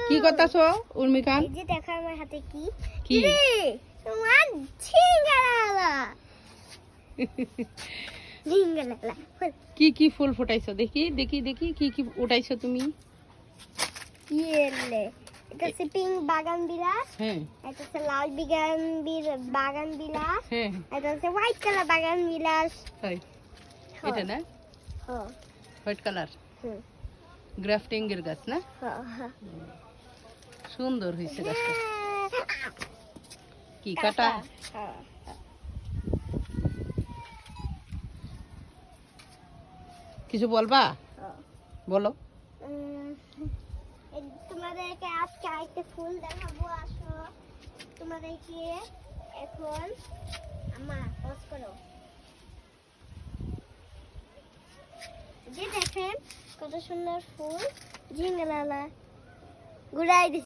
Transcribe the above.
কি করতাছো উর্মি খান? এই যে দেখো আমার হাতে কি কি? তোমার ঝিঙ্গালালা ঝিঙ্গালালা কি কি ফুল ফুটাইছো? দেখি দেখি দেখি কি কি উঠাইছো তুমি? ইয়েলে এটা হচ্ছে পিঙ্ক বাগান বিলাস, হ্যাঁ এটা হচ্ছে লাল বাগান বিলাস, হ্যাঁ এটা হচ্ছে হোয়াইট কালার বাগান বিলাস। হয় এটা না হ্যাঁ হোয়াইট কালার হুম গ্রাফটিং এর গাছ না? হ্যাঁ সুন্দর হয়েছে গাছটা। কি কাটা? হ্যাঁ কিছু বলবা? বলো। তোমাদেরকে আজকে আরেকটা ফুল দেখাবো, আসো তোমাদেরকে এখন আমার পজ করো। যে দেখেন কত সুন্দর ফুল ঝিঙ্গালালা ঘুরাই দিচ্ছে।